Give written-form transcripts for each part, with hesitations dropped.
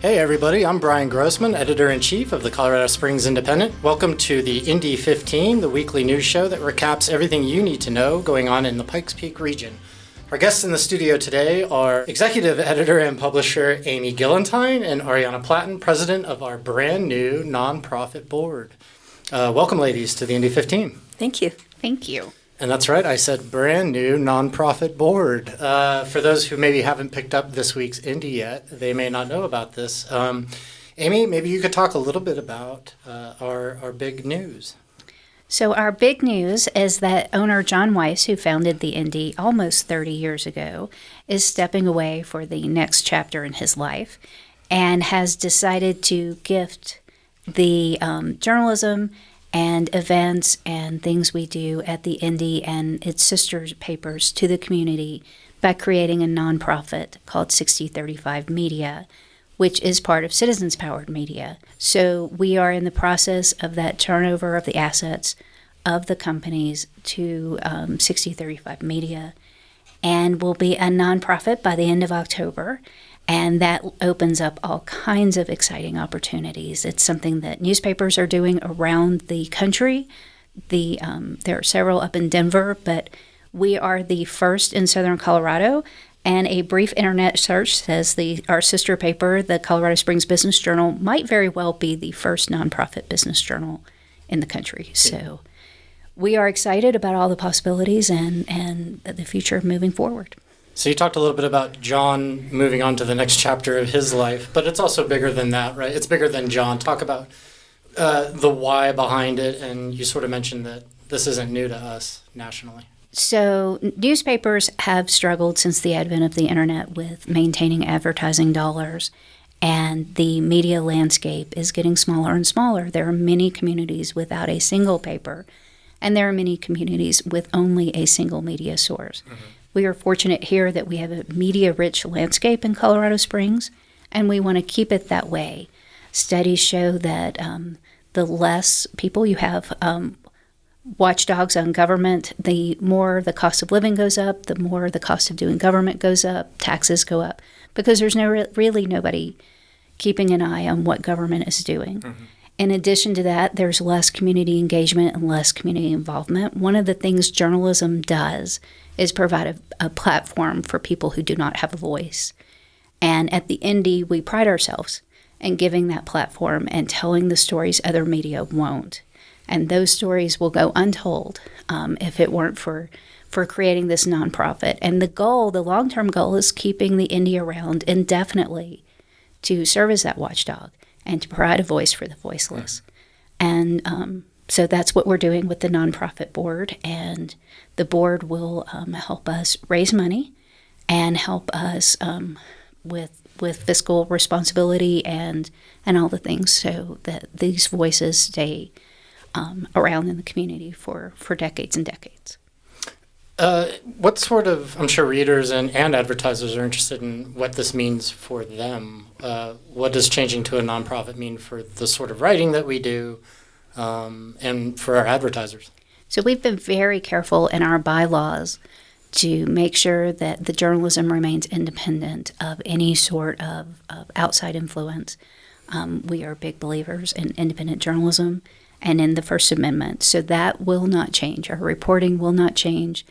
Hey everybody, I'm Bryan Grossman, Editor-in-Chief of the Colorado Springs Independent. Welcome to the Indy 15, the weekly news show that recaps everything you need to know going on in the Pikes Peak region. Our guests in the studio today are Executive Editor and Publisher Amy Gillentine and Ahriana Platten, President of our brand new nonprofit board. Welcome, ladies, to the Indy 15. Thank you. Thank you. And that's right, I said brand new nonprofit board. For those who maybe haven't picked up this week's Indy yet, they may not know about this. Amy, maybe you could talk a little bit about our big news. So our big news is that owner John Weiss, who founded the Indy almost 30 years ago, is stepping away for the next chapter in his life and has decided to gift the journalism and events and things we do at the Indy and its sister papers to the community by creating a nonprofit called 6035 Media, which is part of Citizens Powered Media. So we are in the process of that turnover of the assets of the companies to 6035 Media, and will be a nonprofit by the end of October. And that opens up all kinds of exciting opportunities. It's something that newspapers are doing around the country. There are several up in Denver, but we are the first in southern Colorado. And a brief internet search says our sister paper, the Colorado Springs Business Journal, might very well be the first nonprofit business journal in the country. So we are excited about all the possibilities and the future moving forward. So you talked a little bit about John moving on to the next chapter of his life, but it's also bigger than that, right? It's bigger than John. Talk about the why behind it, and you sort of mentioned that this isn't new to us nationally. So newspapers have struggled since the advent of the internet with maintaining advertising dollars, and the media landscape is getting smaller and smaller. There are many communities without a single paper, and there are many communities with only a single media source. Mm-hmm. We are fortunate here that we have a media-rich landscape in Colorado Springs, and we want to keep it that way. Studies show that the less people you have watchdogs on government, the more the cost of living goes up, the more the cost of doing government goes up, taxes go up, because there's really nobody keeping an eye on what government is doing. Mm-hmm. In addition to that, there's less community engagement and less community involvement. One of the things journalism does is provide a platform for people who do not have a voice. And at the Indy, we pride ourselves in giving that platform and telling the stories other media won't. And those stories will go untold if it weren't for creating this nonprofit. And the long-term goal is keeping the Indy around indefinitely to serve as that watchdog and to provide a voice for the voiceless. And so that's what we're doing with the nonprofit board, and the board will help us raise money and help us with fiscal responsibility and all the things, so that these voices stay around in the community for decades and decades. What sort of, I'm sure readers and advertisers are interested in what this means for them. What does changing to a nonprofit mean for the sort of writing that we do and for our advertisers? So we've been very careful in our bylaws to make sure that the journalism remains independent of any sort of outside influence. We are big believers in independent journalism and in the First Amendment. So that will not change. Our reporting will not change.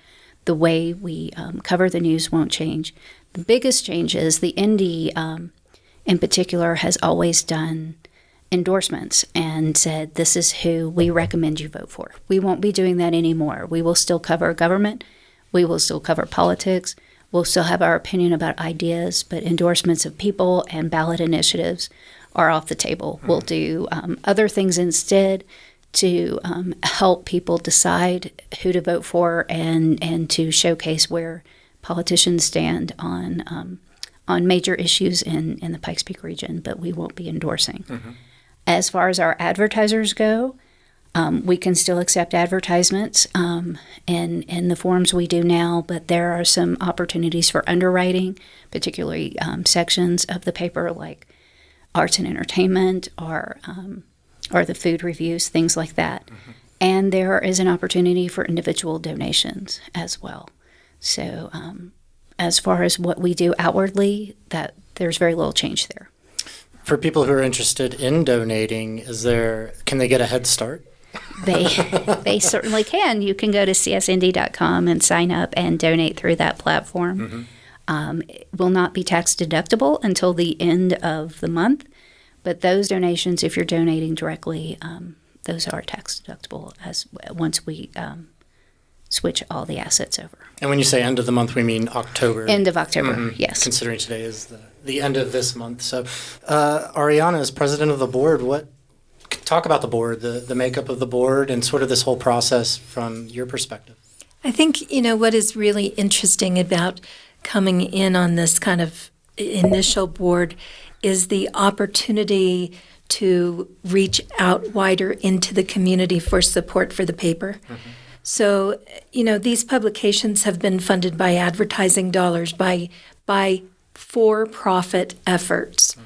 The way we cover the news won't change. The biggest change is the Indy, in particular, has always done endorsements and said, this is who we recommend you vote for. We won't be doing that anymore. We will still cover government. We will still cover politics. We'll still have our opinion about ideas, but endorsements of people and ballot initiatives are off the table. Mm-hmm. We'll do other things instead to help people decide who to vote for and to showcase where politicians stand on major issues in the Pikes Peak region, but we won't be endorsing. Mm-hmm. As far as our advertisers go, we can still accept advertisements in the forms we do now, but there are some opportunities for underwriting, particularly sections of the paper like arts and entertainment or the food reviews, things like that. Mm-hmm. And there is an opportunity for individual donations as well. So as far as what we do outwardly, that there's very little change there. For people who are interested in donating, can they get a head start? They certainly can. You can go to csnd.com and sign up and donate through that platform. It will not be tax deductible until the end of the month, but those donations, if you're donating directly, those are tax deductible once we switch all the assets over. And when you say end of the month, we mean October? End of October, yes. Considering today is the end of this month. So Ahriana, as president of the board, talk about the board, the makeup of the board, and sort of this whole process from your perspective. I think, what is really interesting about coming in on this kind of initial board is the opportunity to reach out wider into the community for support for the paper. So, these publications have been funded by advertising dollars, by for-profit efforts,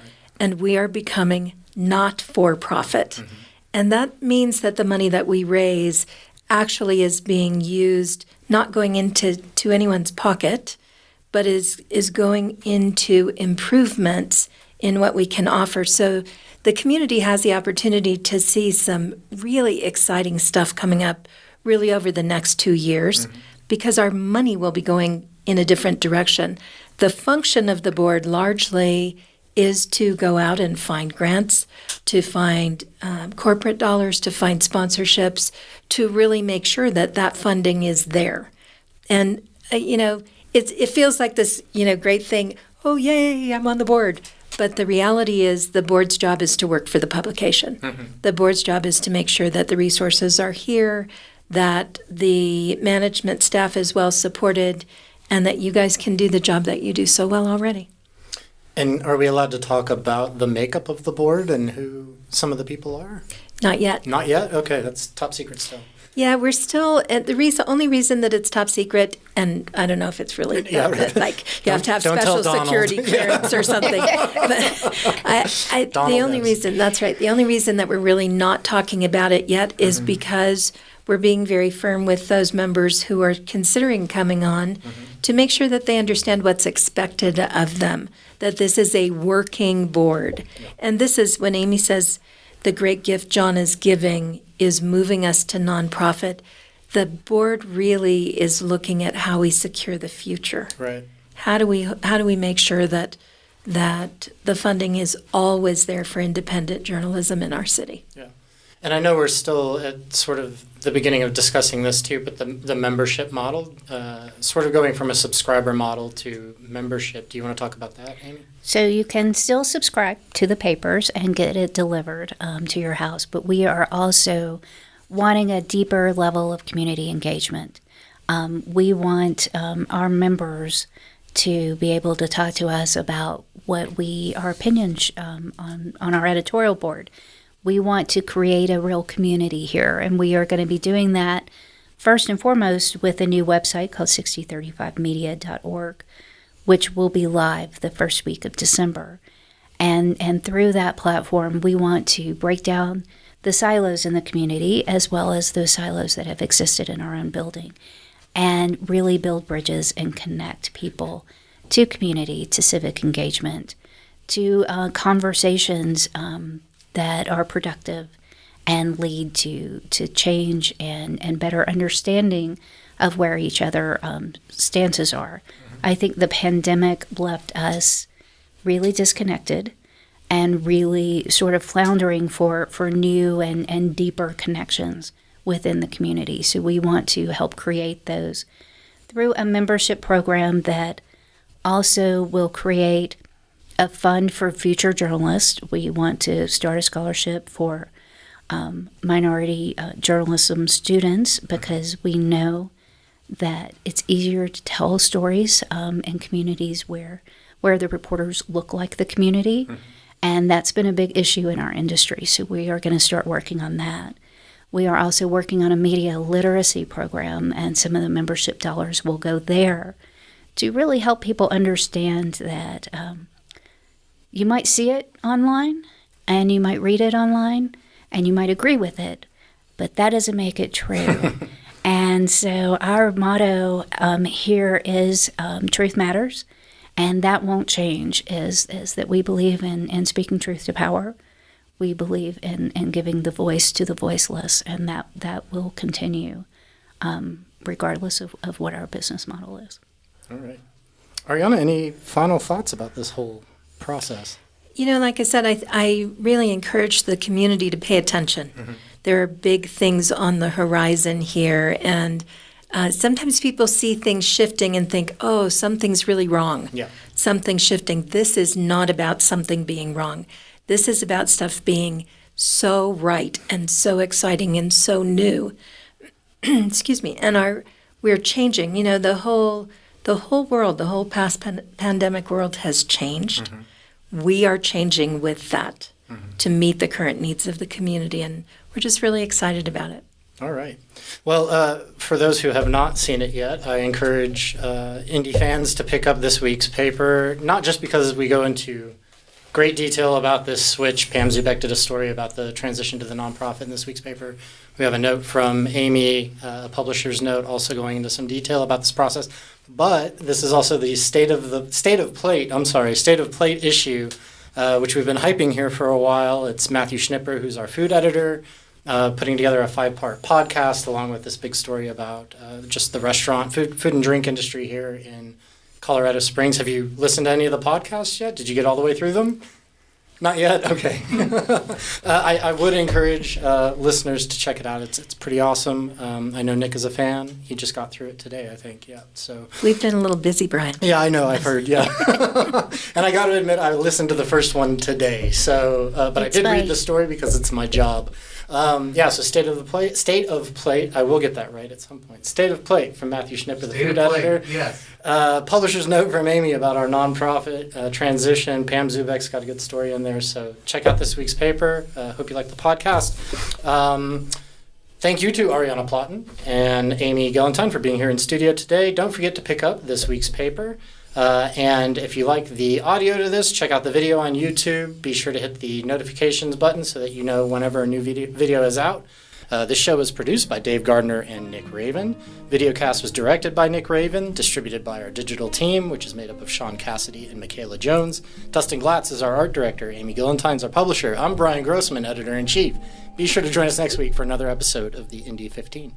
and we are becoming not for-profit. And that means that the money that we raise actually is being used, not going into anyone's pocket, but is going into improvements in what we can offer. So the community has the opportunity to see some really exciting stuff coming up really over the next 2 years, because our money will be going in a different direction. The function of the board largely is to go out and find grants, to find corporate dollars, to find sponsorships, to really make sure that funding is there. And, it feels like this, great thing, oh, yay, I'm on the board. But the reality is the board's job is to work for the publication. The board's job is to make sure that the resources are here, that the management staff is well supported, and that you guys can do the job that you do so well already. And are we allowed to talk about the makeup of the board and who some of the people are? Not yet. Not yet? Okay, that's top secret still. Yeah, we're still, only reason that it's top secret, and I don't know if it's really, like, you have to have special security clearance or something. But the only reason that we're really not talking about it yet is because we're being very firm with those members who are considering coming on to make sure that they understand what's expected of them, that this is a working board. And this is when Amy says the great gift John is giving is moving us to nonprofit. The board really is looking at how we secure the future. Right. How do we make sure that the funding is always there for independent journalism in our city? Yeah. And I know we're still at sort of the beginning of discussing this too, but the membership model, sort of going from a subscriber model to membership. Do you want to talk about that, Amy? So you can still subscribe to the papers and get it delivered to your house, but we are also wanting a deeper level of community engagement. We want our members to be able to talk to us about our opinions on our editorial board. We want to create a real community here, and we are going to be doing that first and foremost with a new website called 6035media.org, which will be live the first week of December. And through that platform, we want to break down the silos in the community as well as those silos that have existed in our own building, and really build bridges and connect people to community, to civic engagement, to conversations that are productive and lead to change and better understanding of where each other stances are. I think the pandemic left us really disconnected and really sort of floundering for new and deeper connections within the community. So we want to help create those through a membership program that also will create a fund for future journalists. We want to start a scholarship for minority journalism students, because we know that it's easier to tell stories in communities where the reporters look like the community. And that's been a big issue in our industry. So we are going to start working on that. We are also working on a media literacy program, and some of the membership dollars will go there to really help people understand that you might see it online, and you might read it online, and you might agree with it, but that doesn't make it true. And so our motto here is truth matters, And that won't change, is that we believe in speaking truth to power. We believe in giving the voice to the voiceless, and that will continue regardless of what our business model is. All right. Ahriana, any final thoughts about this whole process? Like I said, I really encourage the community to pay attention. Mm-hmm. There are big things on the horizon here, and sometimes people see things shifting and think, oh, something's really wrong. Yeah. Something's shifting. This is not about something being wrong. This is about stuff being so right and so exciting and so new. Excuse me. And we're changing. The whole world, the whole past pandemic world has changed. Mm-hmm. We are changing with that to meet the current needs of the community, and we're just really excited about it. All right. Well, for those who have not seen it yet, I encourage Indy fans to pick up this week's paper, not just because we go into great detail about this switch. Pam Zubek did a story about the transition to the nonprofit in this week's paper. We have a note from Amy, a publisher's note, also going into some detail about this process. But this is also the State of Plate issue, which we've been hyping here for a while. It's Matthew Schnipper, who's our food editor, putting together a 5-part podcast along with this big story about just the restaurant, food and drink industry here in Colorado Springs. Have you listened to any of the podcasts yet? Did you get all the way through them? Not yet? Okay. I would encourage listeners to check it out. It's pretty awesome. I know Nick is a fan. He just got through it today, I think. Yeah. So we've been a little busy, Bryan. Yeah, I know. I've heard. Yeah. And I got to admit, I listened to the first one today. So, but I did read the story because it's my job. So State of Plate. I will get that right at some point. State of Plate from Matthew Schnipper, the food editor. Yes. Publisher's note from Amy about our nonprofit transition. Pam Zubek's got a good story in there, so check out this week's paper. Hope you like the podcast. Thank you to Ahriana Platten and Amy Gillentine for being here in studio today. Don't forget to pick up this week's paper. And if you like the audio to this, check out the video on YouTube. Be sure to hit the notifications button so that you know whenever a new video is out. This show was produced by Dave Gardner and Nick Raven. Videocast was directed by Nick Raven, distributed by our digital team, which is made up of Sean Cassidy and Michaela Jones. Dustin Glatz is our art director. Amy Gillentine's our publisher. I'm Bryan Grossman, editor-in-chief. Be sure to join us next week for another episode of the Indy 15.